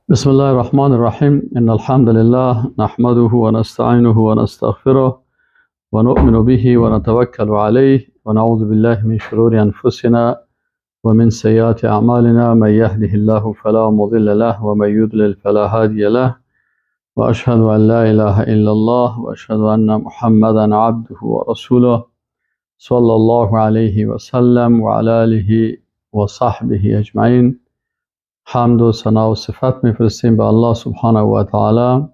بسم الله الرحمن الرحيم إن الحمد لله نحمده ونستعينه ونستغفره ونؤمن به ونتوكل عليه ونعوذ بالله من شرور أنفسنا ومن سيئات أعمالنا. من يهده الله فلا مضل له ومن يضلل فلا هادي له، وأشهد أن لا إله إلا الله وأشهد أن محمدا عبده ورسوله صلى الله عليه وسلم وعلى آله وصحبه أجمعين. حمد و ثنا و صفت میفرستیم به الله سبحانه و تعالی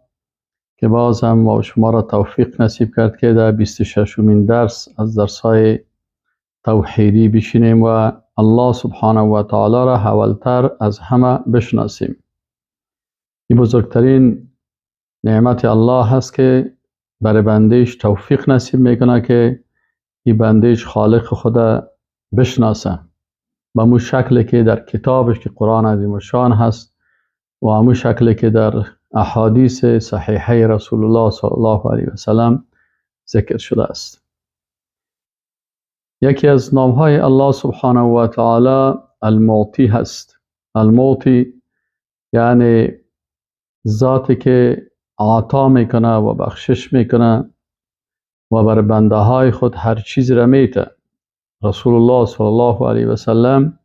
که باز هم ما و شما را توفیق نصیب کرد که در 26مین درس از درس‌های توحیدی بشینیم و الله سبحانه و تعالی را اولتر از همه بشناسیم. این بزرگترین نعمت الله هست که برای بندهش توفیق نصیب میکنه که این بندهش خالق خود بشناسه به همون شکلی که در کتابش که قرآن عظیم الشان هست و همون شکلی که در احادیث صحیحه رسول الله صلی الله علیه و سلم ذکر شده است. یکی از نامهای الله سبحانه و تعالی المعطی هست. المعطی یعنی ذاتی که عطا میکنه و بخشش میکنه و بر بنده های خود هر چیز را میده. رسول الله صلی الله علیه و سلم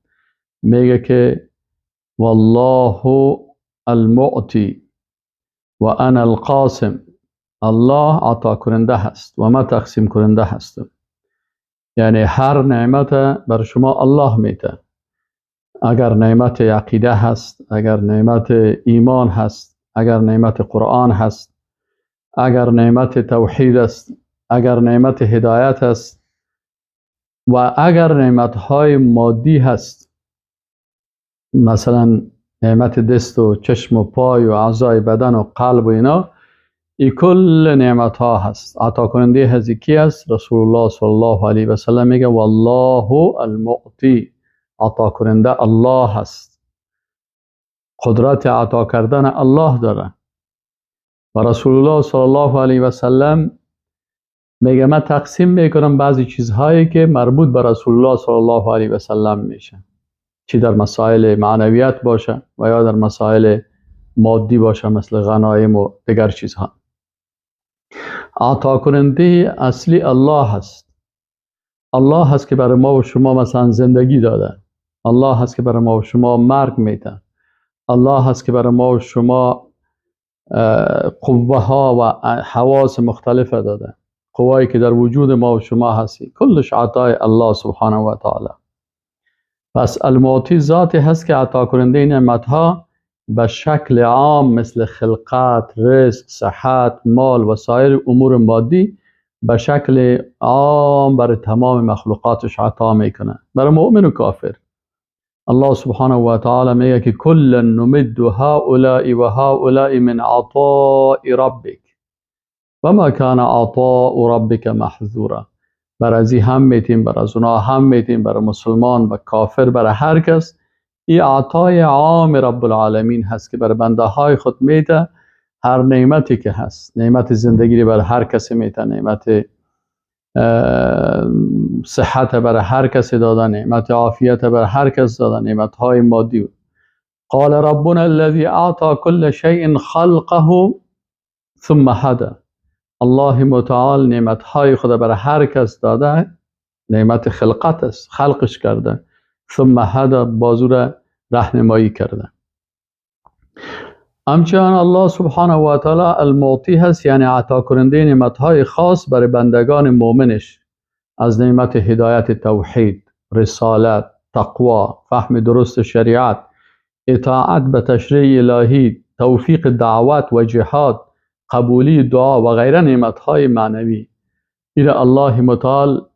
میگه که والله المعطی و انا القاسم. الله عطا کننده هست و من تقسیم کننده هستم. یعنی هر نعمت بر شما الله میده. اگر نعمت عقیده هست، اگر نعمت ایمان هست، اگر نعمت قرآن هست، اگر نعمت توحید است، اگر نعمت هدایت است و اگر نعمت‌های مادی هست، مثلا نعمت دست و چشم و پای و اعضای بدن و قلب و اینا، این کل نعمت‌ها هست. عطا کننده هزیکی است. رسول الله صلی الله علیه و سلم میگه والله المعطی. عطا کننده الله هست. قدرت عطا کردن الله داره. و رسول الله صلی الله علیه و سلم میگه من تقسیم میکنم بعضی چیزهایی که مربوط به رسول الله صلی الله علیه و سلم میشه، چی در مسائل معنویت باشه و یا در مسائل مادی باشه مثل غنایم و دیگر چیزها. عطا کننده اصلی الله هست. الله هست که برای ما و شما مثلا زندگی داده. الله هست که برای ما و شما مرگ میده. الله هست که برای ما و شما قوه ها و حواس مختلف داده. قوایی که در وجود ما و شما هستی کلش عطای الله سبحانه و تعالی. پس المعطی ذاتی هست که عطا کننده نعمتها به شکل عام مثل خلقت، رزق، صحت، مال و سایر امور مادی به شکل عام برای تمام مخلوقاتش عطا میکنه. برای مؤمن و کافر الله سبحانه و تعالی میگه که کلا نمد هؤلاء و هؤلاء من عطاء ربک و ما کان عطاء ربک محظورا. بر ازی هم میتیم، بر از اونا هم میتیم، برای مسلمان و کافر، برای هر کس. این عطای عام رب العالمین هست که برای بنده های خود میده. هر نعمتی که هست، نعمت زندگی برای هر کسی میده، نعمت صحت برای هر کسی داده، نعمت عافیت برای هر کس داده، نعمت های مادی. قال ربنا الذي اعطى كل شيء خلقه ثم هدى. الله متعال نعمت های خدا برای هر کس داده. نعمت خلقت است، خلقش کرده. ثم هدى، بازور راهنمایی کرده. همچنان الله سبحانه و تعالی المعطی هست، یعنی عطا کننده نعمت های خاص برای بندگان مؤمنش، از نعمت هدایت توحید، رسالت، تقوا، فهم درست شریعت، اطاعت به تشریع الهی، توفیق دعوت و جهاد، قبولی دعا و غیره نعمت‌های معنوی. این الله متعال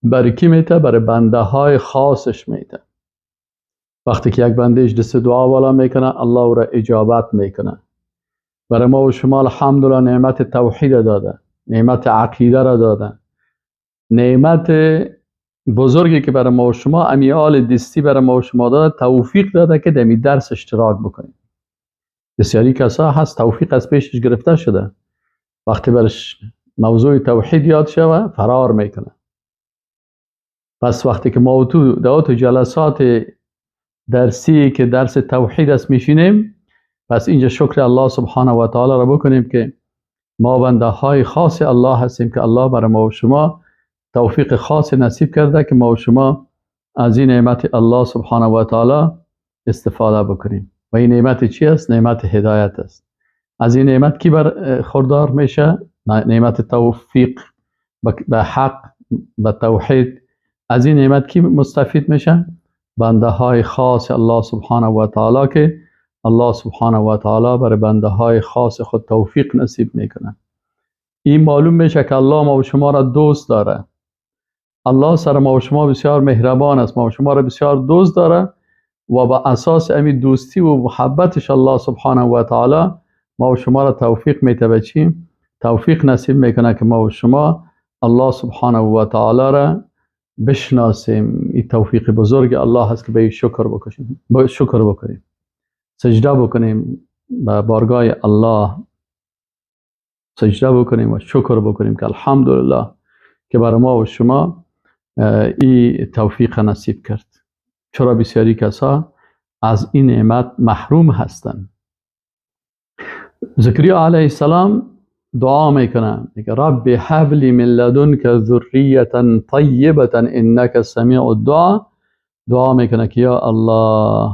برای کی میده؟ برای بنده های خاصش میده. وقتی که یک بندهش دست دعا بالا میکنه الله او را اجابت میکنه. برای ما و شما الحمدلله نعمت توحید داده، نعمت عقیده را داده، نعمت بزرگی که برای ما و شما امیال دستی برای ما و شما داده، توفیق داده که در این درس اشتراک بکنیم. بسیاری کسا هست توفیق از پیشش گرفته شده، وقتی برش موضوع توحید یاد شوه فرار میکنه. پس وقتی که ما تو جلسات درسی که درس توحید است میشینیم، پس اینجا شکر الله سبحانه و تعالی را بکنیم که ما بنده های خاص الله هستیم که الله برای ما و شما توفیق خاص نصیب کرده که ما و شما از این نعمت الله سبحانه و تعالی استفاده بکنیم. و این نعمت چی است؟ نعمت هدایت است. از این نعمت کی خردار میشه؟ نعمت توفیق به حق، به توحید. از این نعمت کی مستفید میشه؟ بنده های خاص الله سبحانه و تعالی که الله سبحانه و تعالی برای بنده های خاص خود توفیق نصیب میکنه. این معلوم میشه که الله ما و شما را دوست داره. الله سر ما و شما بسیار مهربان است، ما و شما را بسیار دوست داره و با اساس امی دوستی و محبتش الله سبحانه و تعالی ما و شما را توفیق میده. چی؟ توفیق نصیب میکنه که ما و شما الله سبحانه و تعالی را بشناسیم. این توفیق بزرگ الله هست که به شکر بکنیم، سجده بکنیم، به بارگاه الله سجده بکنیم و شکر بکنیم که الحمدلله که برای ما و شما این توفیق نصیب کرد. چرا بسیاری کسا از این نعمت محروم هستند. زکریا علیه السلام دعا میکنه، میگه رب هب لی من لدنک ذریة طیبة انک سمیع الدعا. دعا میکنه که یا الله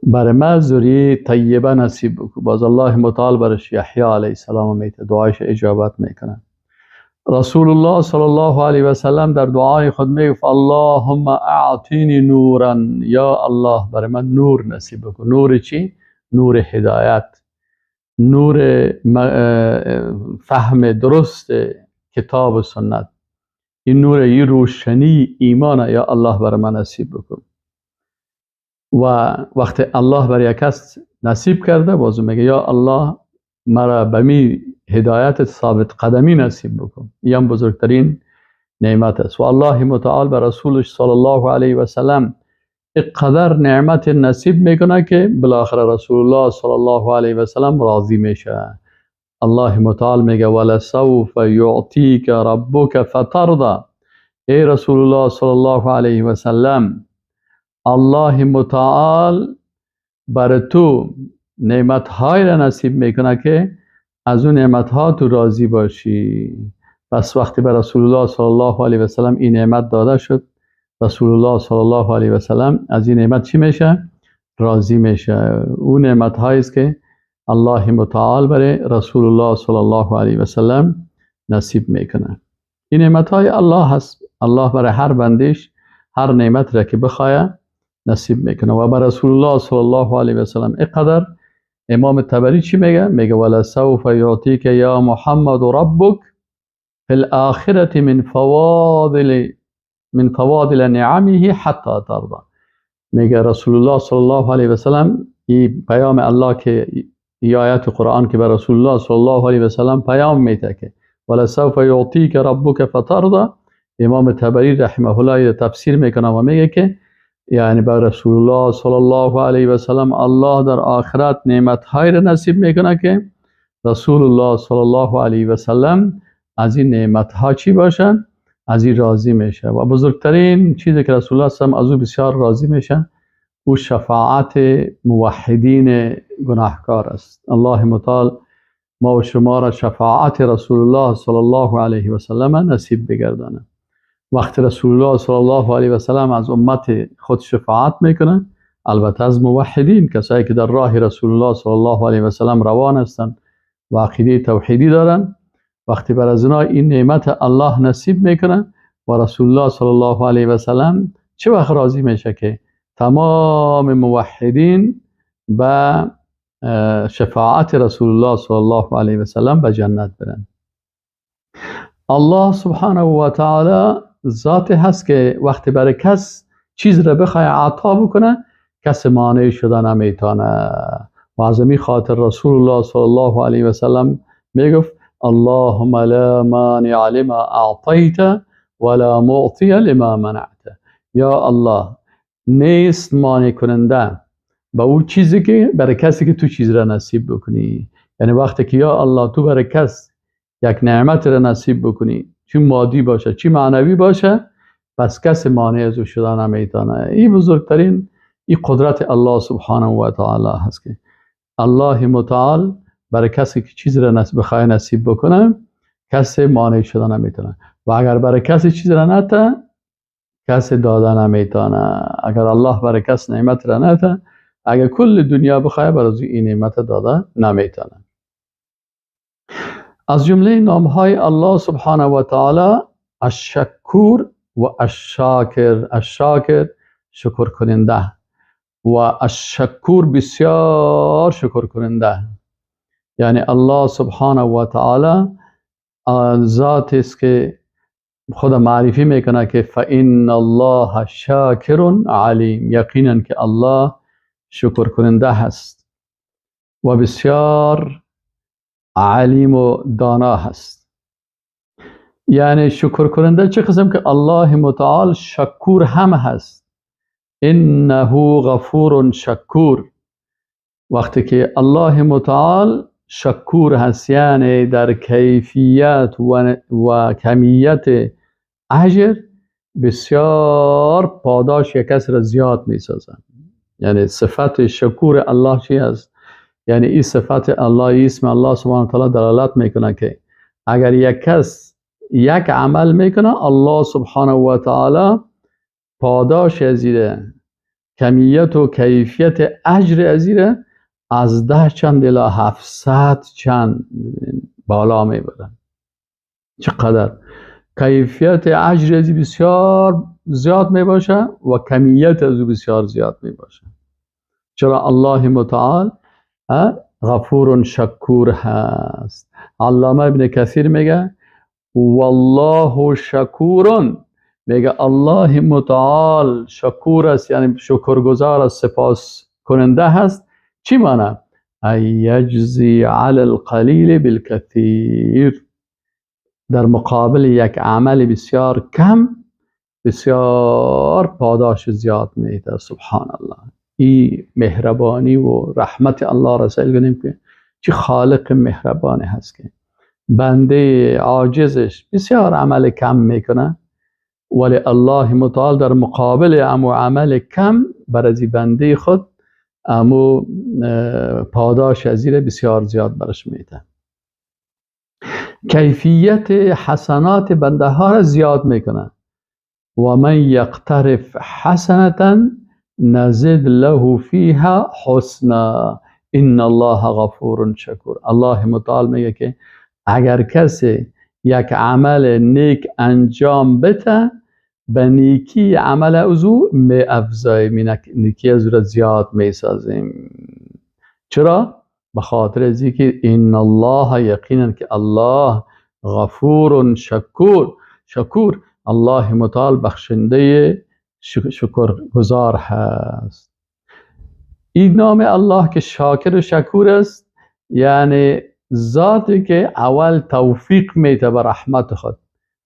برای ما ذریه طیبه نصیب بکن. باز الله متعال برش یحیی علیه السلام میته، دعایش اجابت میکنه. رسول الله صلی الله علیه و سلم در دعای خود میگفت اللهم اعطینی نورا، یا الله برای من نور نصیب بکن. نور چی؟ نور هدایت، نور فهم درست کتاب و سنت. این نور، این روشنی ایمان یا الله برای من نصیب بکن. و وقتی الله برای یک کس نصیب کرده بازو میگه یا الله مرا به می هدایت ثابت قدمی نصیب بکن. این هم بزرگترین نعمت است. و الله متعال به رسولش صلی الله علیه و سلم اقدر نعمت نصیب میکنه که بالاخره رسول الله صلی الله علیه و سلم راضی میشه. الله متعال میگه ولسوف یعطیک ربک فترضی. ای رسول الله صلی الله علیه و سلم، الله متعال بر تو نعمت های را نصیب میکنه که از اون نعمت ها تو راضی باشی. پس وقتی به رسول الله صلی الله علیه و سلم این نعمت داده شد، رسول الله صلی الله علیه و سلم از این نعمت چی میشه؟ راضی میشه. اون نعمت هایی است که الله متعال برای رسول الله صلی الله علیه و سلم نصیب میکنه. این نعمت های الله هست. الله برای هر بندش هر نعمت را که بخواه نصیب میکنه. و بر رسول الله صلی الله علیه و سلم اقدر امام تبری چی میگه؟ میگه ولسوف یعطیک یا محمد ربک فی الاخرة من فواضل نعمه حتی ترضی. میگه رسول الله صلی الله علیه و سلم این پیام الله که این آیت قرآن که به رسول الله صلی الله علیه و سلم پیام میده که ولسوف یعطیک ربک فترضی. امام تبری رحمه الله تفسیر میکنه و میگه که یعنی بر رسول الله صلی الله علیه و سلم الله در آخرت نعمت های را نصیب میکنه که رسول الله صلی الله علیه و سلم از این نعمت ها چی باشن؟ از این راضی میشه. و بزرگترین چیزی که رسول الله صلی الله علیه و سلم از او بسیار راضی میشه او شفاعت موحدین گناهکار است. الله متعال ما و شما را شفاعت رسول الله صلی الله علیه و سلم نصیب بگردانه. وقتی رسول الله صلی الله علیه و سلم از امت خود شفاعت میکنه، البته از موحدین، کسایی که در راه رسول الله صلی الله علیه و سلم روان هستند و عقیده توحیدی دارن، وقتی بر از این نعمت الله نصیب میکنه و رسول الله صلی الله علیه و سلم چه وقت راضی میشه که تمام موحدین به شفاعت رسول الله صلی الله علیه و سلم به جنت برن. الله سبحانه و تعالی ذاتی هست که وقتی برای کس چیز را بخواه عطا بکنه کس مانع شده نمیتونه. و از این خاطر رسول الله صلی الله علیه و سلم میگفت اللهم لا مانع لما اعطیت ولا معطی لما منعت. یا الله نیست مانع کننده به اون چیزی که برای کسی که تو چیز را نصیب بکنی. یعنی وقتی که یا الله تو برای کس یک نعمت را نصیب بکنی، چه مادی باشه چه معنوی باشه، پس کسی مانع از او شدن نمیتونه. این بزرگترین این قدرت الله سبحانه و تعالی هست که الله متعال برای کسی که چیزی را بخواه نصیب بکنه کسی مانع شده نمیتونه و اگر برای کسی چیزی را نده کسی داده نمیتونه. اگر الله برای کسی نعمت را نده اگر کل دنیا بخواه برای این نعمت داده نمیتونه. از جمله نامهای الله سبحانه و تعالی الشکور و الشاکر. الشاکر شکر کننده و الشکور بسیار شکر کننده. یعنی الله سبحانه و تعالی ذات است که خود معرفی میکنه که فإن الله شاکر علیم، یقینا که الله شکر کننده هست و بسیار علیم و دانا هست. یعنی شکر کننده چه قسم که الله متعال شکور هم هست. انه غفور شکور. وقتی که الله متعال شکور هست یعنی در کیفیت و کمیت اجر بسیار پاداش یک کس را زیاد می سازن. یعنی صفت شکور الله چی است؟ یعنی این صفت الله، اسم الله سبحانه و تعالی دلالت میکنه که اگر یک کس یک عمل میکنه الله سبحانه و تعالی پاداش ازیره، کمیت و کیفیت اجر ازیره از 10 چند الی 700 چند بالا میبره. چقدر کیفیت اجر ازی بسیار زیاد میباشه و کمیت ازی بسیار زیاد میباشه. چرا الله متعال غفور شکور هست. علامه ابن کثیر میگه والله شکور، میگه الله متعال شکور است یعنی شکرگزار است، سپاس کننده هست. چی معنی؟ یجزی علی القلیل بالکثیر، در مقابل یک عمل بسیار کم بسیار پاداش زیاد میده. سبحان الله. این مهربانی و رحمت الله را سئل کنیم که چه خالق مهربانی هست که بنده عاجزش بسیار عمل کم میکنه ولی الله متعال در مقابل امو عمل کم برای بنده خود امو پاداش ازیره بسیار زیاد برش میده. کیفیت حسنات بنده ها را زیاد میکنه. و من یقترف حسنة نزد له فیها حسنا ان الله غفور شکور. الله متعال میگه که اگر کسی یک عمل نیک انجام بده به نیکی عمل ازو می افزاییم، نیکی ازو را زیاد می سازیم. چرا؟ به خاطر از اینکه ان الله، یقینا که الله غفور شکور. شکور الله متعال بخشنده شکرگزار هست. این نام الله که شاکر و شکور است یعنی ذاتی که اول توفیق میده به رحمت خود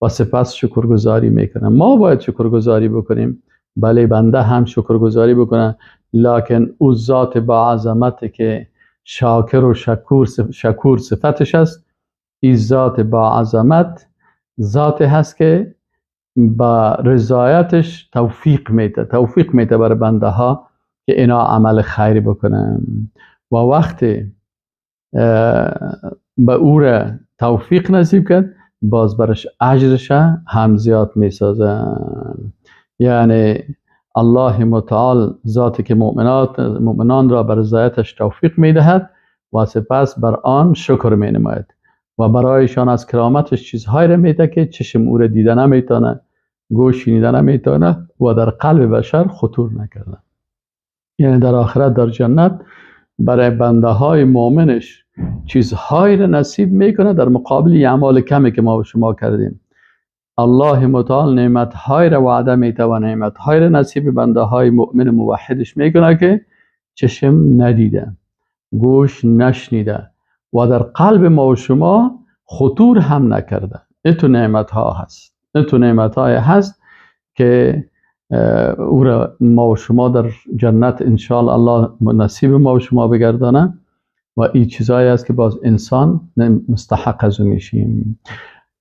و سپس شکرگزاری میکنه. ما باید شکرگزاری بکنیم، بله بنده هم شکرگزاری بکنه، لکن او ذات با عظمت که شاکر و شکور صفتش است، این ذات با عظمت ذات هست که با رضایتش توفیق میده برای بنده ها که اینا عمل خیری بکنن و وقتی به او را توفیق نصیب کرد باز برش اجرش هم زیاد میسازن. یعنی الله متعال ذاتی که مؤمنان را بر رضایتش توفیق میدهد و سپس بر آن شکر مینماید و برایشان از کرامتش چیزهایی را میده که چشم او را دیده نمیتونه، گوش شنیده نمیتونه و در قلب بشر خطور نکرده. یعنی در آخرت در جنت برای بنده های مؤمنش چیزهایی را نصیب میکنه در مقابل اعمال کمی که ما و شما کردیم. الله متعال نعمت‌های را وعده میده و نعمت‌های را نصیب بنده های مؤمن موحدش میکنه که چشم ندیده، گوش نشنیده و در قلب ما و شما خطور هم نکرده. این تو نعمت‌ها هست. این تو نعمت‌های هست که او را ما و شما در جنت انشاءالله الله نصیب ما و شما بگردانه و این چیزایی است که باز انسان مستحق از او میشیم.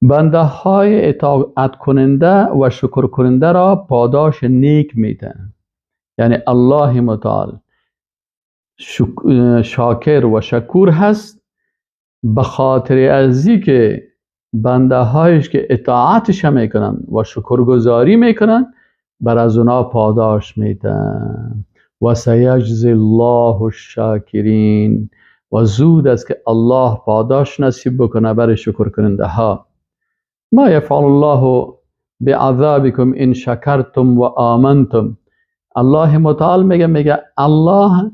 بنده های اطاعت کننده و شکر کننده را پاداش نیک میده. یعنی الله متعال شاکر و شکور هست، به خاطر ازی که بنده هایش که اطاعتش میکنن و شکرگزاری میکنن بر از اونا پاداش میدن. و سیجزی الله الشاکرین، و زود است که الله پاداش نصیب بکنه برای شکر کننده ها. ما یفعل الله بعذابکم ان شکرتم و آمنتم. الله متعال میگه الله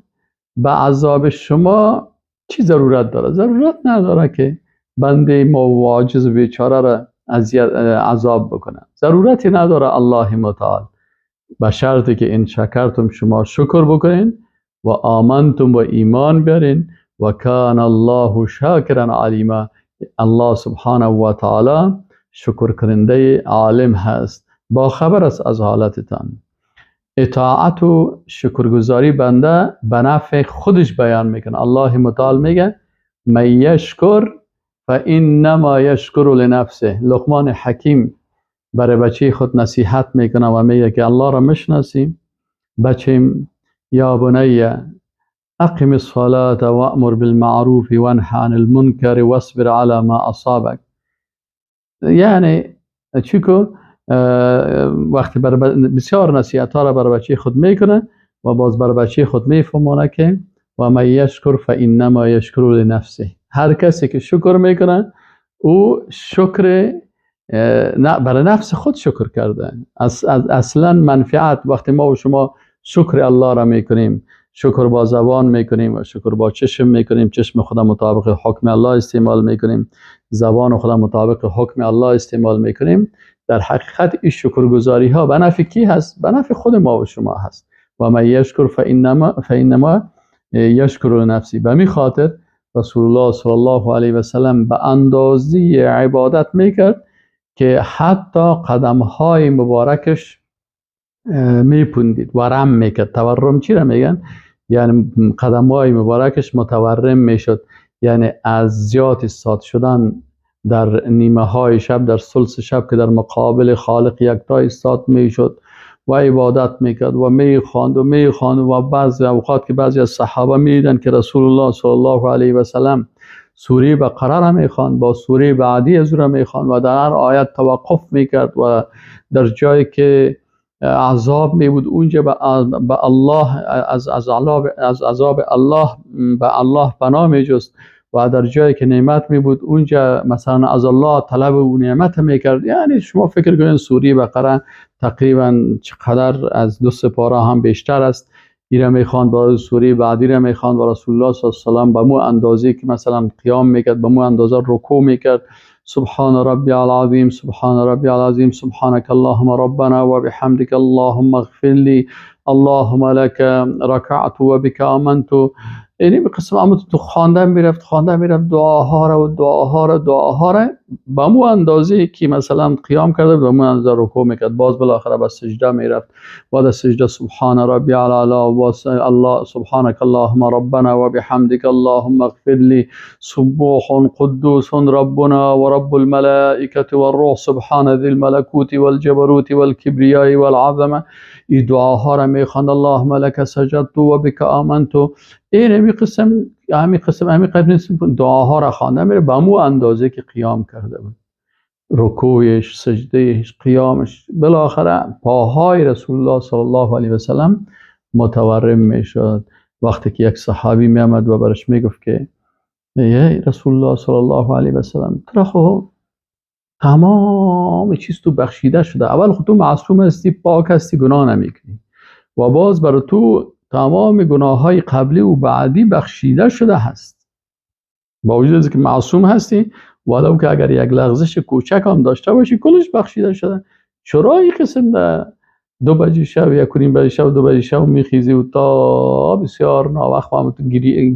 به عذاب شما چی ضرورت داره؟ ضرورت نداره که بنده ما و عاجز بیچاره را عذاب بکنه. ضرورتی نداره الله متعال، به شرطی که این شکرتم شما شکر بکنین و آمنتم و ایمان بیارین و کان الله شاکرا علیما. الله سبحانه و تعالی شکر کننده عالم هست، با خبر است از حالتتان. اطاعت و شکرگزاری بنده به نفع خودش بیان میکنه. الله متعال میگه من یشکر فانما یشکر لنفسه. لقمان حکیم برای بچه خود نصیحت میکنه و میگه که الله را میشناسی بچیم، یا بنی اقم الصلاة و امر بالمعروف و انه عن المنکر واصبر على ما اصابک. یعنی چیکو وقتی بسیار نصیحت ها را برای بچه خود میکنه و باز برای بچه خود میفهمونه که و من یشکر فانما یشکر لنفسه. هر کسی که شکر میکنه او شکر نه برای نفس خود شکر کرده. اصلا منفعت وقتی ما و شما شکر الله را میکنیم، شکر با زبان میکنیم و شکر با چشم میکنیم، چشم خدا مطابق حکم الله استعمال میکنیم، زبان خدا مطابق حکم الله استعمال میکنیم، در حقیقت این شکرگزاری ها به نفع کی هست؟ به نفع خود ما و شما هست. و من یشکر فانما یشکر لنفسی. به می خاطر رسول الله صلی الله علیه و سلم به اندازی عبادت میکرد که حتی قدم های مبارکش میپوندید، ورم میکرد. تورم چی را میگن؟ یعنی قدم های مبارکش متورم میشد، یعنی از زیاد ایستاد شدن در نیمه های شب، در ثلث شب که در مقابل خالق یکتا ایستاد میشد و عبادت میکرد و میخواند و بعضی اوقات که بعضی از صحابه میدیدن که رسول الله صلی الله علیه و سلم سوره بقره را میخواند، با سوره بعدی از را میخواند و در هر آیت توقف میکرد و در جایی که عذاب می بود اونجا به الله از عذاب الله به الله پناه می جست و در جایی که نعمت می بود اونجا مثلا از الله طلب و نعمت می کرد. یعنی شما فکر کنید سوره بقره تقریبا چقدر از 2 سپاره هم بیشتر است. ایره می خواند، با سوره بعدی را می خواند و رسول الله صلی الله علیه و سلم به مو اندازه که مثلا قیام میکرد به مو اندازه رکوع میکرد. سبحان ربي العظيم سبحان ربي العظيم سبحانك اللهم ربنا وبحمدك اللهم اغفر لي اللهم لك ركعت وبك آمنت. یعنی به قسم آمد تو خواندن میرفت دعاها را به مو اندازه که مثلا قیام کرده به مو اندازه رکوع میکرد. باز بالاخره به سجده میرفت و در سجده سبحان ربي العلى و الله سبحانك اللهم ربنا وبحمدك اللهم اغفر لي سبوح قدوس ربنا ورب الملائكة والروح سبحان ذي الملكوت والجبروت والكبرياء والعظمه. این دعاها را میخواند. اللهم لك سجدت و بك آمنت. این همین قسم دعاها را خوانده میره به مو اندازه که قیام کرده بود، رکوعش، سجدهش، قیامش. بالاخره پاهای رسول الله صلی الله علیه و سلم متورم میشد. وقتی که یک صحابی میامد و برش میگفت که ای رسول الله صلی الله علیه و سلم تو خو تمام چیز تو بخشیده شده، اول خود تو معصوم هستی، پاک هستی، گناه نمیکنی و باز برای تو تمام گناه های قبلی و بعدی بخشیده شده هست. با وجود از که معصوم هستی ولو که اگر یک لغزش کوچک هم داشته باشی کلش بخشیده شده. چرا این قسم ده 2 بجه شب، 1 و نیم بجه شب، 2 بجه شب میخیزی و تا بسیار ناوقت هم تو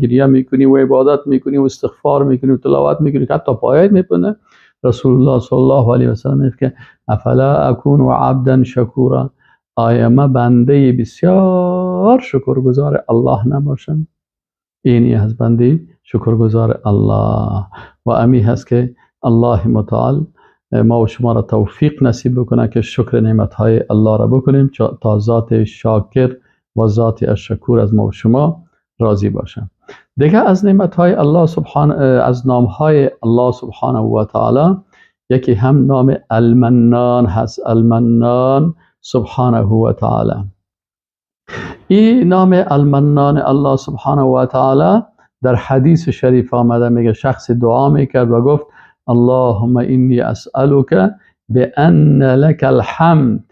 گریه میکنی و عبادت میکنی و استغفار میکنی و تلاوت میکنی که حتی پایت میپنه؟ رسول الله صلی الله علیه و سلم میگه افلا اكون عبدا شکورا. آیا ما بنده بسیار شکرگزار الله نباشم؟ اینی از بنده شکرگزار الله و امی هست که الله متعال ما و شما را توفیق نصیب بکنه که شکر نعمتهای الله را بکنیم تا ذات شاکر و ذات الشکور از ما و شما راضی باشم. دیگه از نعمتهای الله سبحانه، از نامهای الله سبحانه و تعالی یکی هم نام المنان هست. المنان سبحانه و تعالی. این نام المنان الله سبحانه و تعالی در حدیث شریف آمده، میگه شخص دعا میکرد و گفت اللهم انی اسألک بأن لك الحمد.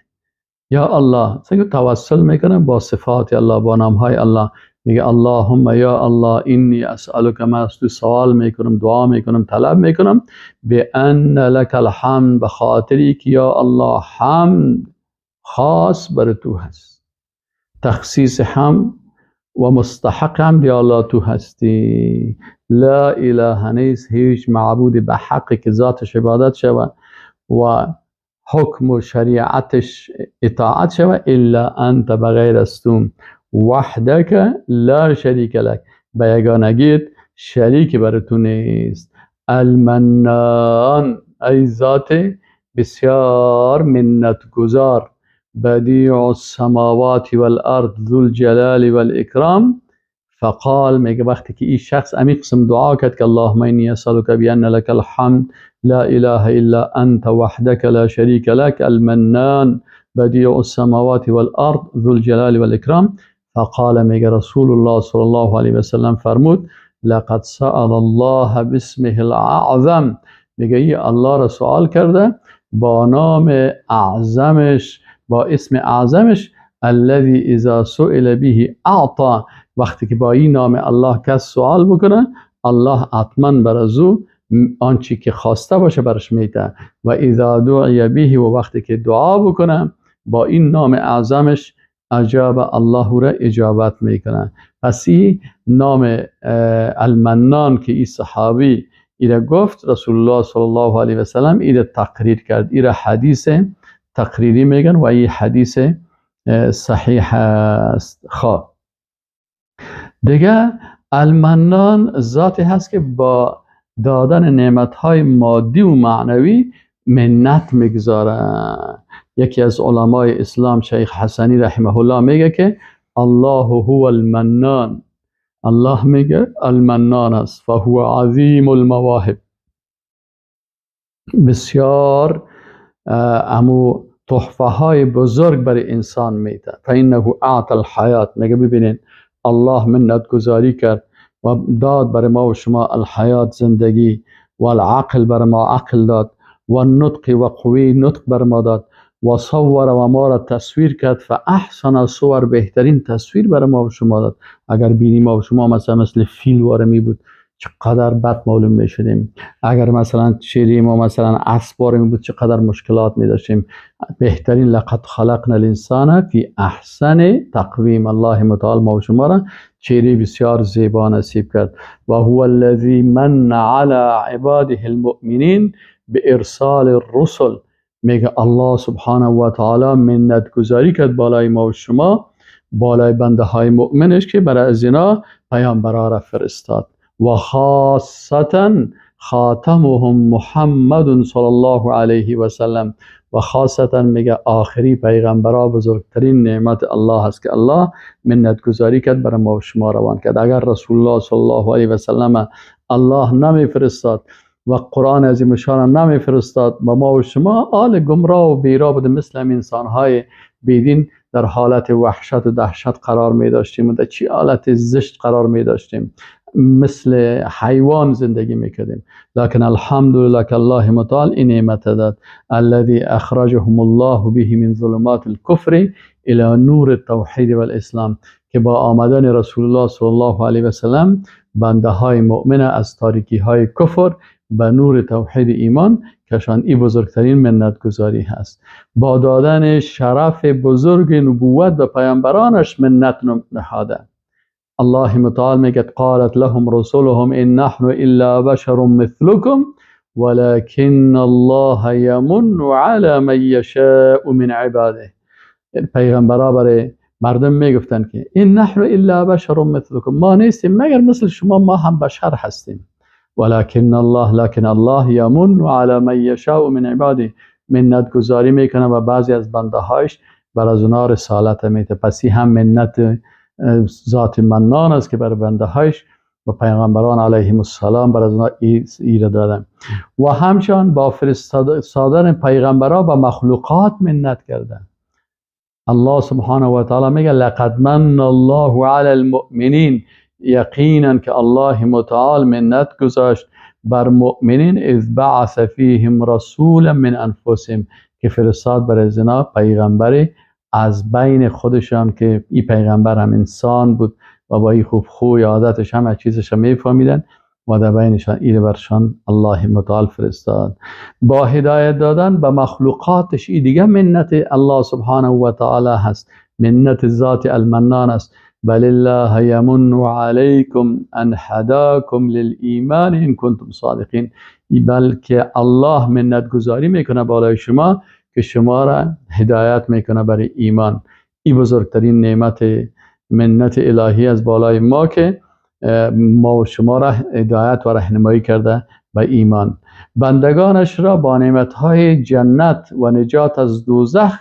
یا الله، سنگ توسل میکنم با صفات الله، با نامهای الله. میگه اللهم یا الله انی اسألک، من از تو سوال میکنم، دعا میکنم، طلب میکنم بأن لك الحمد، به خاطری که یا الله حمد خاص بر تو هست، تخصیص هم و مستحق هم یا الله تو هستی. لا اله نیست هیچ معبود به حق که ذاتش عبادت شود و حکم و شریعتش اطاعت شود الا انت، بغیر از تو، وحدک لا شریک لک، به یگانگیت شریک بر تو نیست. المنان، ای ذات بسیار منت گذار، بدیع السماوات والارض ذو الجلال والاکرام. فقال، میگه وقتی که این شخص امی قسم دعا کرد که اللهم انی اسألک بأن لك الحمد لا اله الا انت وحدك لا شریک لك المنان بدیع السماوات والارض ذو الجلال والاکرام. فقال، میگه رسول الله صلی الله علیه و سلم فرمود لقد سأل الله باسمه الاعظم، میگه این الله را سوال کرده با نام اعظمش، با اسم اعظمش، الذي اذا سئل به اعطى، وقتی که با این نام الله کس سوال بکنه الله حتما بر از او آنچه که خواسته باشه برش میده. و اذا دعی به، و وقتی که دعا بکنه با این نام اعظمش اجاب الله را اجابت میکنه. پس این نام المنان که این صحابی ایره گفت، رسول الله صلی الله علیه و سلم ایره تقریر کرد. ایره حدیث تقریری میگن و این حدیث صحیح است. خواه دیگه المنان ذاتی هست که با دادن نعمتهای مادی و معنوی منت میگذاره. یکی از علمای اسلام شیخ حسنی رحمه الله میگه که الله هو المنان، الله میگه المنان است، فهو عظیم المواهب، بسیار امو تحفه های بزرگ برای انسان میده. فانه اعطى الحیات، میگه ببینین الله منت گذاری کرد و داد برای ما و شما الحیات، زندگی، و العقل برای ما عقل داد، و النطق و قوی نطق برای ما داد، و صور و ما را تصویر کرد، فاحسن صور، بهترین تصویر برای ما و شما داد. اگر بینی ما و شما مثل فیل وارمی بود چقدر بد معلوم میشدیم، اگر مثلا شیریم و مثلا اسب وارمی بود چقدر مشکلات میداشتیم. بهترین لقد خلقنا الانسان فی احسن تقویم، الله متعال ما و شما را چهره بسیار زیبا نصیب کرد. و هو الذی من علی عباده المؤمنین بارسال الرسل، میگه الله سبحانه و تعالی منت گذاری کرد بالای ما و شما، بالای بنده های مؤمنش که برای از اینا پیامبرا را فرستاد. و خاصتا خاتمهم محمد صلی الله علیه و سلم، و خاصتا میگه آخری پیغمبرا بزرگترین نعمت الله هست که الله منت گذاری کرد برای ما و شما روان کرد. اگر رسول الله صلی الله علیه و سلم الله نمی فرستاد و قرآن عظیم شان نمی فرستاد و ما و شما آل گمراه و بیرا بود، مثل هم انسانهای بیدین در حالت وحشت و دهشت قرار می داشتیم و در چی حالت زشت قرار می داشتیم، مثل حیوان زندگی میکردیم. لکن الحمدلله که الله متعال این نعمت داد، الذي اخرجهم الله به من ظلمات الكفر الى نور التوحید والاسلام، که با آمدن رسول الله صلی الله علیه و سلم بنده های مؤمن از تاریکی های کفر به نور توحید ایمان کشان. این بزرگترین منت گذاری هست. با دادن شرف بزرگ نبوت به پیامبرانش منت نهاده. الله متعال میگه قالت لهم رسولهم ان نحن الا بشر مثلكم ولكن الله يمن على من يشاء من عباده. پیغمبرا برای مردم میگفتن که این نحن الا بشر مثلكم، ما نیستیم مگر مثل شما، ما هم بشر هستیم. ولكن الله، لكن الله يمن على من يشاء من عباده، منت گذاری میکنه و بعضی از بنده هایش بر از اونا رسالت میده. پس هم منت ذات منان است که بر بنده هایش و پیغمبران علیهم السلام بر از ایره دادن و همچنان با فرستادن پیغمبران به مخلوقات منت کردن. الله سبحانه و تعالی میگه لقد من الله علی المؤمنین، یقینا که الله متعال منت گذاشت بر مؤمنین اذ بعث فیهم رسولا من انفسهم، که فرستاد بر زنا پیغمبری از بین خودشان که این پیغمبر هم انسان بود و با این خوب خوی عادتش همه چیزش هم میفهمیدن و در بینشان ایره برشان الله متعال فرستاد. با هدایت دادن به مخلوقاتش ای دیگه منت الله سبحانه و تعالی هست، منت ذات المنان است. بل الله یمن علیکم ان هداکم للایمان ان کنتم صادقین، بلکه الله منت گذاری میکنه بالای شما که شما را هدایت میکنه برای ایمان. این بزرگترین نعمت منت الهی از بالای ما که ما و شما را هدایت و راهنمایی کرده به ایمان. بندگانش را با نعمتهای جنت و نجات از دوزخ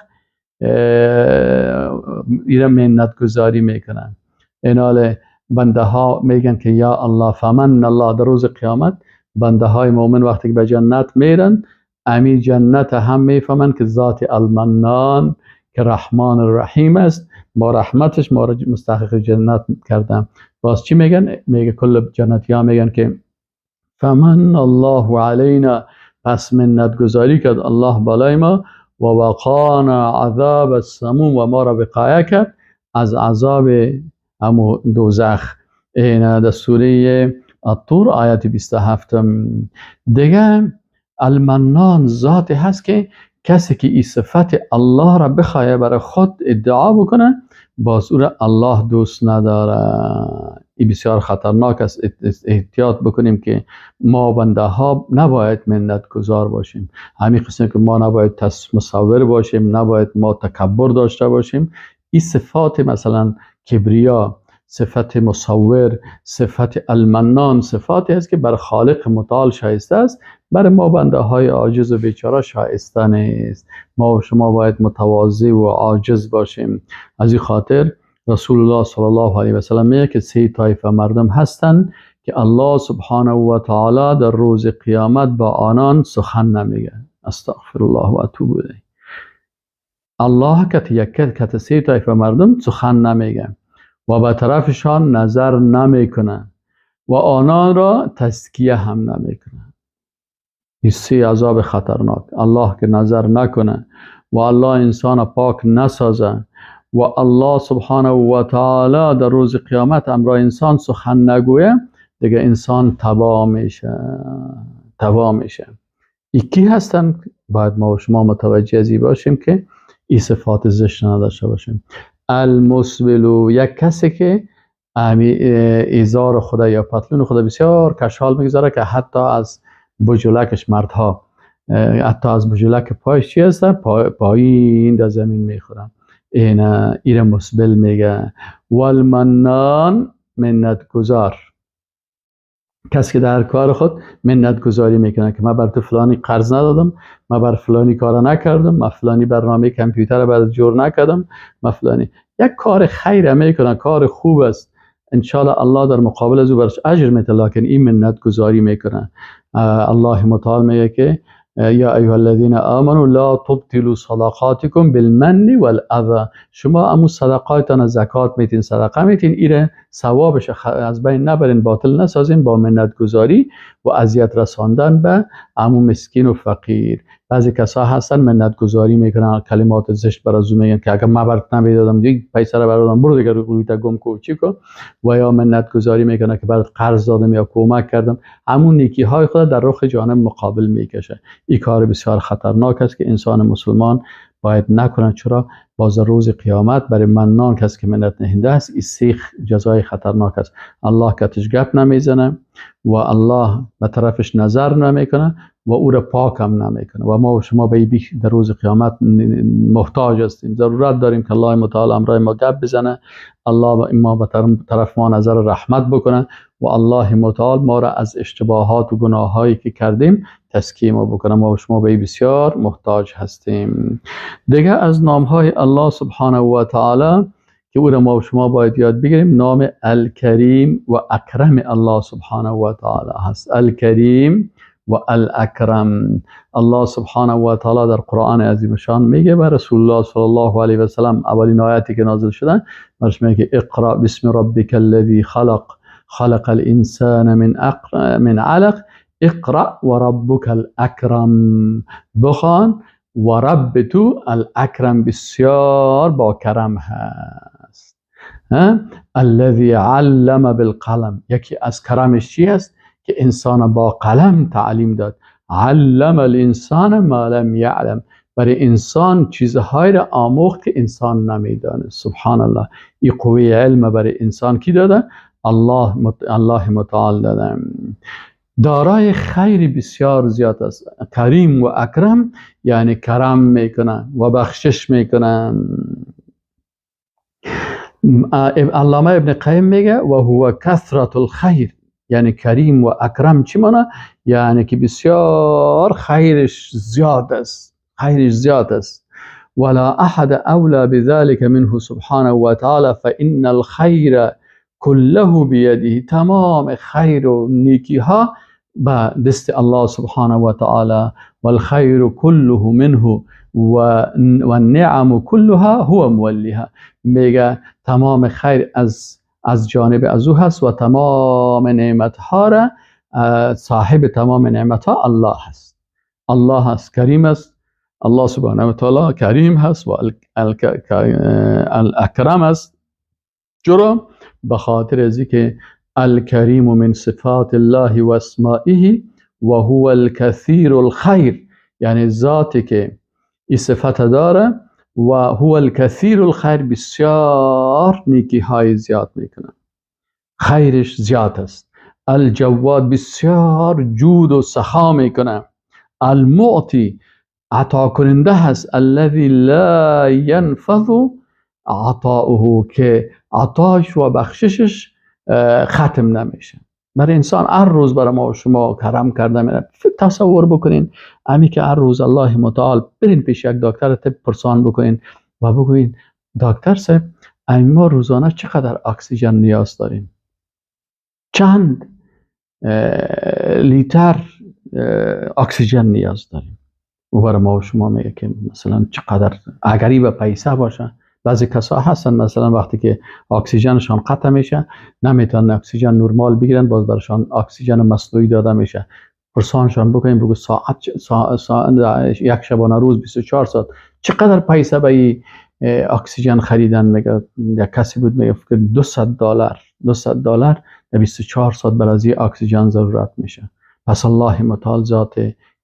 ایره منت گذاری میکنن. اینال بنده ها میگن که یا الله فمن الله، در روز قیامت بنده های مؤمن وقتی که به جنت میرن امی جنت هم میفهمن که ذات المنان که رحمان الرحیم است با رحمتش ما را مستحق جنت کردن. باز چی میگن؟ میگه کل جنتی ها میگن که فمن الله علینا، پس منت گذاری کرد الله بالای ما و وقانا عذاب السموم، و ما را وقایه کرد از عذاب همو دوزخ. این در سوره الطور آیت 27. دیگه المنان ذاتی هست که کسی که این صفت الله را بخواه برای خود ادعا بکنه باز او را الله دوست نداره. این بسیار خطرناک است. احتیاط بکنیم که ما بنده ها نباید منت گذار باشیم. همین قسم که ما نباید مصور باشیم، نباید ما تکبر داشته باشیم. این صفات مثلا کبریا، صفت مصور، صفت المنان، صفاتی است که بر خالق متعال شایسته است، برای ما بنده های عاجز و بیچاره شایسته نیست. ما و شما باید متواضع و عاجز باشیم. از این خاطر رسول الله صلی الله علیه و سلم میگه که 3 طایفه مردم هستند که الله سبحانه و تعالی در روز قیامت با آنان سخن نمیگه. استغفر الله و اتوب الیه. الله که 3 طایفه مردم سخن نمیگه و به طرفشان نظر نمیکنه و آنان را تزکیه هم نمیکنه. این 3 عذاب خطرناک. الله که نظر نکنه و الله انسان پاک نسازه و الله سبحانه و تعالی در روز قیامت امرا انسان سخن نگویه، دیگه انسان تباه میشه. کی هستن؟ باید ما و شما متوجه ازی باشیم که این صفات زشت نداشته باشیم. المسبلو، یک کسی که ایزار خدا یا پتلون خدا بسیار کشال میگذاره که حتی از بجولکش مردها حتی از بجولک پایش چی هستن؟ پایین در زمین میخورن. این مسبل میگه. والمنان، منت گذار، کسی که در کار خود منت گذاری میکنه که من بر تو فلانی قرض ندادم، من بر فلانی کار نکردم، من فلانی برنامه کامپیوتر بعد جور نکردم، من فلانی یک کار خیر میکنه، کار خوب است، انشالله الله در مقابل از او برش اجر میده، لکن این منت گذاری میکنه. الله متعال میگه که یا ایها الذین آمنوا لا تبطلوا صدقاتکم بالمن والاذى، شما امو صدقاتتان زکات میتین، صدقه میتین، ایره ثوابش از بین نبرین، باطل نسازین با منت گذاری و اذیت رساندن به امو مسکین و فقیر. بعضی کسا هستن منت گذاری میکنن، کلمات زشت برازو میگن که اگر من برات نمیدادم یک پیسه رو برادم برو دیگه روی تا گم کو چی کو، و یا منت گذاری میکنه که برات قرض دادم یا کمک کردم، همون نیکی های خود در رخ جانب مقابل میکشه. این کار بسیار خطرناک است که انسان مسلمان باید نکنه. چرا؟ باز روز قیامت برای منان کسی که منت نهنده است این سیخ جزای خطرناک است. الله کتش گپ نمیزنه و الله به طرفش نظر نمیکنه و او را پاک هم نمیکنه و ما و شما به در روز قیامت محتاج هستیم، ضرورت داریم که الله متعال امرای ما گپ بزنه، الله ما به طرف ما نظر رحمت بکنه و الله متعال ما را از اشتباهات و گناه هایی که کردیم تزکیه ما بکنه. ما و شما به بسیار محتاج هستیم. دیگه از نام های الله سبحانه و تعالی که او را ما و شما باید یاد بگیریم. نام الکریم و اکرم الله سبحانه و تعالی هست. الکریم و الاکرم. الله سبحانه و تعالی در قرآن عظیم شان میگه و رسول الله صلی الله علیه و سلم اولین آیاتی که نازل شدن برش میگه اقرأ بسم ربک الذی خلق الانسان من علق اقرأ و ربک الاکرم. بخوان و رب تو الاکرم بسیار با کرم هست. الذی علم بالقلم. یکی از کرمش چی است؟ که انسان با قلم تعلیم داد. علم الانسان ما لم یعلم. برای انسان چیزهایی را آموخت که انسان نمیدانه. سبحان الله. این قوه علم برای انسان کی داده؟ الله متعال داده. دارای خیر بسیار زیاد است. کریم و اکرم یعنی کرم میکنن و بخشش میکنن. علامه ابن قیم میگه و هو کثرت الخیر. یعنی کریم و اکرم چی معنی؟ یعنی که بسیار خیرش زیاد است. خیرش زیاد است. ولا احد اولا بذلك منه سبحانه و تعالی فان الخیر كله بیده. تمام خیر و نیکی ها به دست الله سبحانه و تعالی. والخیر كله منه و النعم كلها هو مولیها. میگه تمام خیر از جانب از او هست و تمام نعمت ها را صاحب تمام نعمت ها الله هست. الله هست، کریم است. الله سبحانه و تعالی کریم هست و الاکرم است. چرا؟ به خاطر از که الکریم من صفات الله و اسمائه و هو الکثیر الخیر. یعنی ذاتی که این صفت داره و هو الکثیر الخیر، بسیار نیکی های زیاد میکنه، خیرش زیاد است. الجواد، بسیار جود و سخا میکنه. المعطی، عطا کننده هست. الذی لا ینفذ عطاؤه، که عطاش و بخششش ختم نمیشه. برای انسان هر روز برای ما و شما کرم کرده میره. تصور بکنین امی که هر روز الله متعال برین پیش یک دکتر طب پرسان بکنین و بگوین دکتر صاحب ما روزانه چقدر اکسیژن نیاز داریم، چند لیتر اکسیژن نیاز داریم. و برای ما و شما میگه که مثلا چقدر، اگری به پیسه باشه. بعضی کسا هستن مثلا وقتی که اکسیژنشان قطع میشه نمیتونن اکسیژن نرمال بگیرن، باز برشان اکسیژن مصنوعی داده میشه. پرسانشان بکنیم بگو ساعت یک شبانه روز 24 ساعت چقدر پیسه به این اکسیژن خریدن؟ میگه یک کسی بود میگه که $200 در 24 ساعت برای اکسیژن ضرورت میشه. پس الله متعال ذات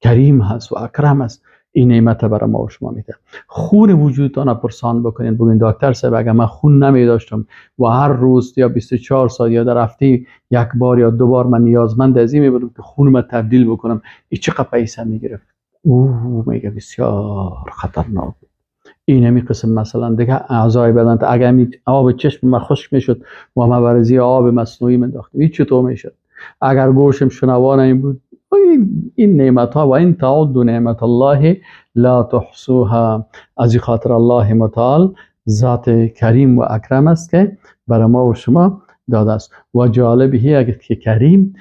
کریم هست و اکرم است. این نعمت برای ما و شما میده. خون وجودتان پرسان بکنین بگین دکتر صاحب اگر من خون نمی داشتم و هر روز یا 24 ساعت یا در هفته یک بار یا 2 بار من نیازمند از این می بودم که خون ما تبدیل بکنم، این چقدر پیسه میگرفت؟ میگه بسیار خطرناک. این همی قسم مثلا دیگه اعضای بدن اگر آب چشم من خشک میشد و من برای آب مصنوعی من داشتم، این چطور میشد؟ اگر گوشم شنوا نمی بود. این نعمت ها و این تعد نعمت الله لا تحصوها. از این خاطر الله متعال ذات کریم و اکرم است که برای ما و شما داده است. و جالبی اگر که کریم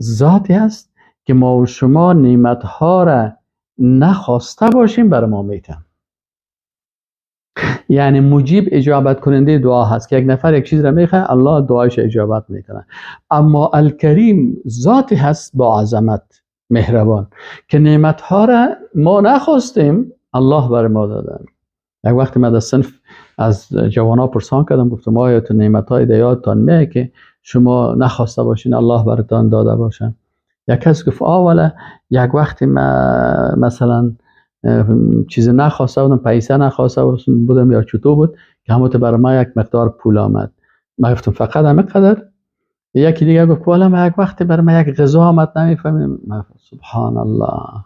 ذاتی است که ما و شما نعمت ها را نخواسته باشیم برای ما میتن. یعنی مجیب اجابت کننده دعا هست که یک نفر یک چیز را میخواه الله دعایش اجابت میکنه. اما الکریم ذاتی هست با عظمت مهربان که نعمت ها را ما نخواستیم الله بر ما داده. یک وقت من در صنف از جوانا پرسان کردم، گفتم آیا تو نعمت های دیاتان میه که شما نخواسته باشین الله براتان داده باشه؟ یک کس گفت اولا یک وقت مثلا چیز نخواسته بودم، پیسه نخواسته بودم یا چطور بود که همون برای ما یک مقدار پول آمد. من گفتم فقط همه قدر؟ یکی دیگه گفت والا من یک وقت برای من یک غذا آمد نمیفهمیم. سبحان الله،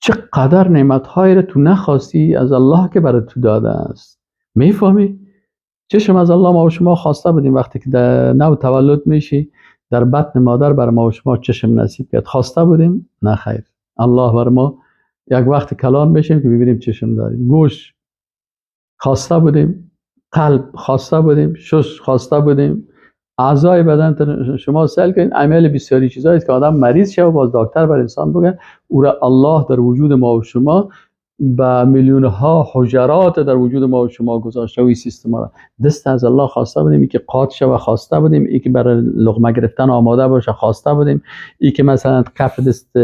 چقدر نعمت هایی رو تو نخواستی از الله که برای تو داده است. میفهمی؟ چشم از الله ما و شما خواسته بودیم وقتی که در نو تولد میشی در بطن مادر برای ما و شما چشم نصیب کرد، خواسته بودیم؟ نه خیر، الله برای ما یک وقت کلان میشیم که ببینیم چشم داریم. گوش خواسته بودیم؟ قلب خواسته بودیم، شش خواسته بودیم، اعضای بدن شما سل کنید، امیال بسیاری چیزایی است که آدم مریض شه و باز دکتر بر انسان بگه او را الله در وجود ما و شما با میلیون ها حجرات در وجود ما و شما گذاشته و این سیستم را دست از الله خواسته بودیم، ای که قاط شه و خواسته بودیم، ای که برای لقمه گرفتن آماده باشه خواسته بودیم، ای که مثلا کف دست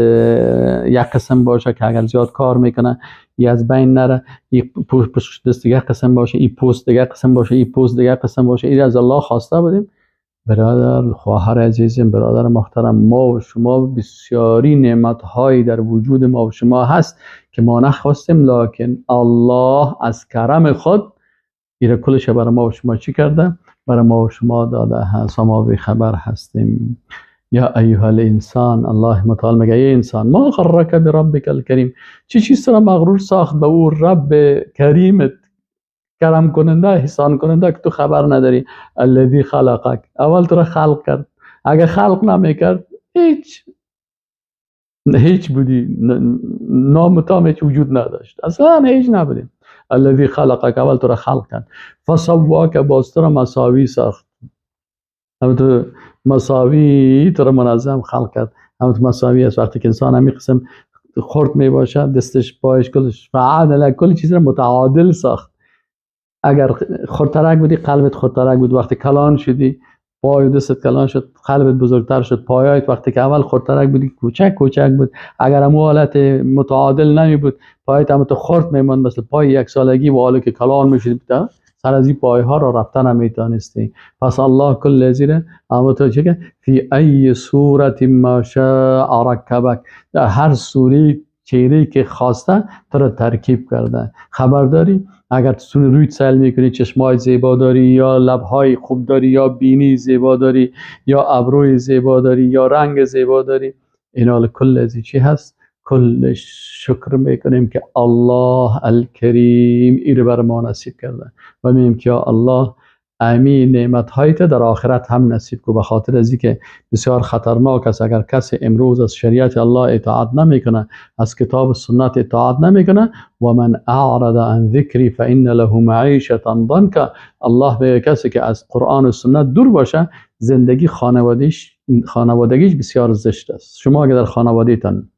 یک قسم باشه که اگر زیاد کار میکنه ای از بین نره، ای پشت دست یک قسم باشه، ای پوست دیگه قسم باشه، ای پوست دیگه قسم باشه، ای از الله خواسته بودیم. برادر خواهر عزیزم، برادر محترم، ما و شما بسیاری نعمت‌هایی در وجود ما و شما هست که ما نخواستیم، لکن الله از کرم خود ایره کلش برای ما و شما چی کرده؟ برای ما و شما داده هست و ما بخبر هستیم. یا ایها الانسان، الله متعال میگه ای انسان، ما غرک بربک الکریم، چی چیز را مغرور ساخت به او رب کریمت، کرم کننده، احسان کننده که تو خبر نداری. الذی خلقک، اول تو را خلق کرد، اگه خلق نمیکرد هیچ بودی، نام تام هیچ وجود نداشت، اصلا هیچ نبودیم. الذی خلقک، اول تو را خلق کرد، فسواک، باز تو را مساوی ساخت، هم تو مساوی، تو را منظم خلق کرد، هم تو مساوی است. وقتی که انسان همی قسم خرد می باشد، دستش پایش کلش فعادل، کل چیز را متعادل ساخت. اگر خردترک بودی قلبت خردترک بود، وقتی کلان شدی پای دستت کلان شد، قلبت بزرگتر شد، پایایت وقتی که اول خردترک بودی کوچک کوچک بود. اگر همون حالت متعادل نمی بود، پایت هم تو خرد میموند، مثل پای یک سالگی و حالا که کلان میشدی سر از این پای ها را رفتن نمیتونستی. پس الله کل زیره اما تو چه که فی ای صورت ما شاء رکبک، در هر صوری چهره که خواسته تو را ترکیب کرده. خبرداری اگر تو روی سیل میکنی، چشمای زیبا داری، یا لبهای خوب داری، یا بینی زیبا داری، یا ابروی زیبا داری، یا رنگ زیبا داری، اینا کل از چی هست؟ کلش شکر میکنیم که الله الکریم این بر ما نصیب کرده و میگیم که الله امین نعمت هایت در آخرت هم نصیب کو. به خاطر از که بسیار خطرناک است اگر کسی امروز از شریعت الله اطاعت نمیکنه، از کتاب سنت اطاعت نمیکنه، و من اعرض عن ذکری فان له معیشة ضنکا، الله به کسی که از قرآن و سنت دور باشه زندگی خانوادگیش بسیار زشت است. شما اگر در خانوادهتان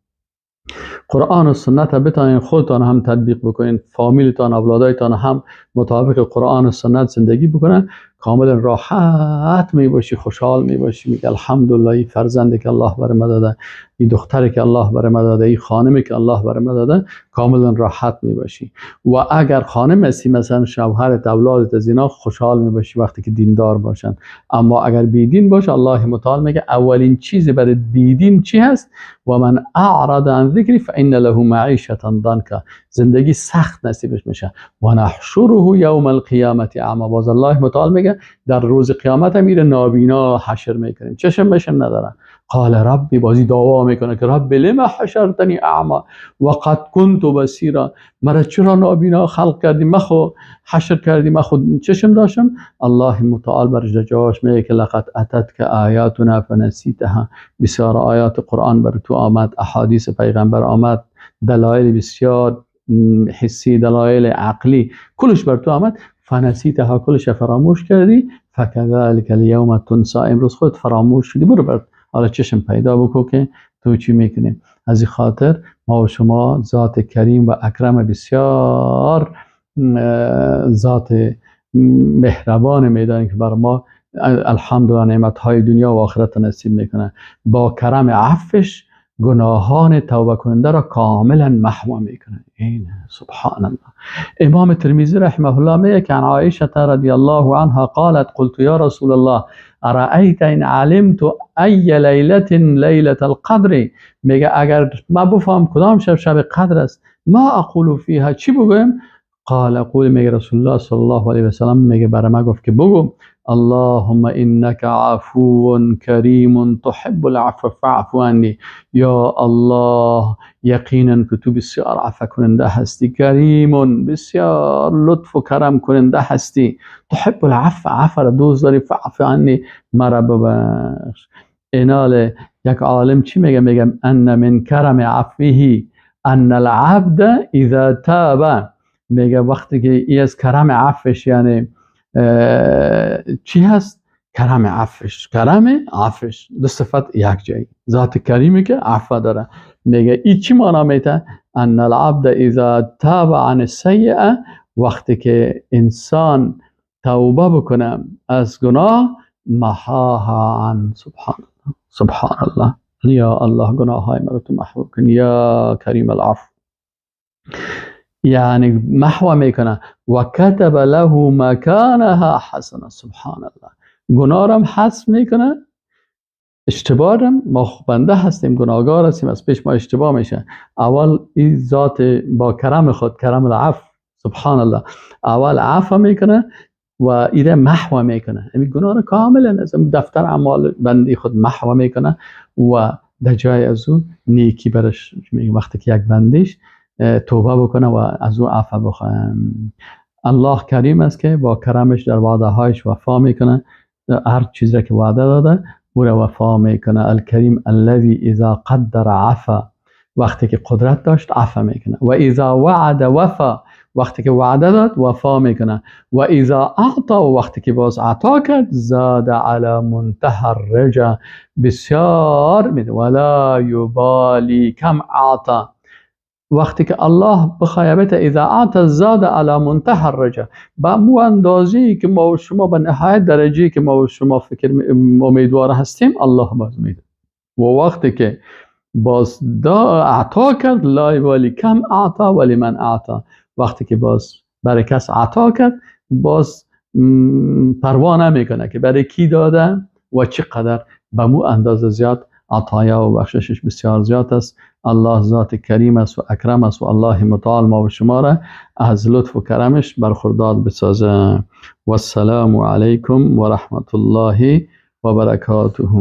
قرآن و سنت بتانین خودتان هم تطبیق بکنین، فامیلتان، اولادایتان هم مطابق قرآن و سنت زندگی بکنن، کاملا راحت می باشی، خوشحال می باشی، میگه الحمدلله این فرزندی که الله بر ما داده، این دختری که الله بر ما داده، این خانمی که الله بر ما داده، کاملا راحت می باشی. و اگر خانم هستی مثلا شوهرت، اولادت، از اینا خوشحال می باشی وقتی که دیندار باشن. اما اگر بیدین باشه، الله متعال میگه اولین چیزی برای بیدین چی هست؟ و من اعرض عن ذکری فان له معیشة ضنکا، زندگی سخت نصیبش میشه. و نحشره یوم القیامت اعما، باز الله متعال میگه در روز قیامت هم میره نابینا حشر میکنیم، چشم بشم نداره. قال ربی، بازی دعوا میکنه که رب لما حشرتنی اعما وقد كنت بصیرا، مرا چرا نابینا خلق کردی، مخو حشر کردی، مخو چشم داشتم. الله متعال بر جواش میگه که لقد اتتک آیاتنا فنسیتها، بسیار آیات قرآن بر تو آمد، احادیث پیغمبر آمد، دلایل بسیار حسی، دلایل عقلی، کلش بر تو آمد، فنسیتها، کلش فراموش کردی، فکذلک الیوم تنسی، امروز خود فراموش شدی، برو بر حالا چشم پیدا بکو که تو چی میکنیم. از این خاطر ما و شما ذات کریم و اکرم بسیار ذات مهربان میدانیم که بر ما الحمدلله نعمتهای دنیا و آخرت نصیب میکنه. با کرم عفوش گناهان توبه کننده را کاملا محو میکنه. این سبحان الله. امام ترمذی رحمه الله میگه که عن عایشه رضی الله عنها قالت قلت یا رسول الله ارأیت ان علمت ای لیلة لیلة القدر، میگه اگر ما بفهم کدام شب قدر است، ما اقول فیها، چی بگویم؟ قال قول، میگه رسول الله صلی الله علیه و سلم میگه برای ما گفت که بگو اللهم انك عفو کریم تحب العفو فاعف عنی، یا الله یقینا که تو بسیار عفو کننده هستی، کریم بسیار لطف و کرم کننده هستی، تحب العفو، عفو را دوست داری، فاعف عنی، مرا ببخش. اینال یک عالم چی میگه؟ میگه ان من کرم عفوه ان العبد اذا تاب، میگه وقتی که ای از کرم عفوش، یعنی چی هست؟ کرم عفش. کرم عفش دو صفت یک جایی. ذات کریمی که عفو داره. میگه این چی معنا میده؟ ان العبد اذا تاب عن السیئه، وقتی که انسان توبه بکنه از گناه، محاها عن. سبحان الله. یا الله گناه های مرا تو محو کن یا کریم العفو. یعنی محو میکنه. و کتب له مکانها حسنه. سبحان الله. گناه را حذف میکنه. اشتباه را، ما بنده هستیم، گناهگار هستیم، از پیش ما اشتباه میشه. اول این ذات با کرم خود، کرم العفو، سبحان الله، اول عفو میکنه و ایره محو میکنه. این گناه را کاملا از دفتر اعمال بندی خود محو میکنه و در جای از اون نیکی برش میگه. وقتی که یک بندیش توبه بکنه و از او عفو بخواه. الله کریم است که با کرمش در وعده هایش وفا میکنه. هر چیز را که وعده داده او را وفا میکنه. الکریم الذی اذا قدر عفا، وقتی که قدرت داشت عفو میکنه. و اذا وعد وفا، وقتی که وعده داد وفا میکنه. و اذا اعطا، وقتی که باز عطا کرد، زاد علی منتهى الرجا، بسیار میده. ولا یبالی کم اعطا، وقتی که الله بخواه بته اذا اعطا زاد علی منتهى الرجا، با مو اندازی که ما و شما به نهایت درجی که ما و شما فکر امیدوار هستیم، الله باز میده. و وقتی که باز عطا کرد، لا یبالی کم اعطا ولی من اعطا، وقتی که باز برای کس عطا کرد، باز پروا نمیکنه که برای کی داده و چقدر. به مو اندازه زیاد عطایا و بخششش بسیار زیاد است. الله ذات کریم است و اکرم است و الله متعال ما و شما را از لطف و کرمش برخوردار بسازه. و السلام علیکم و رحمت الله و برکاته.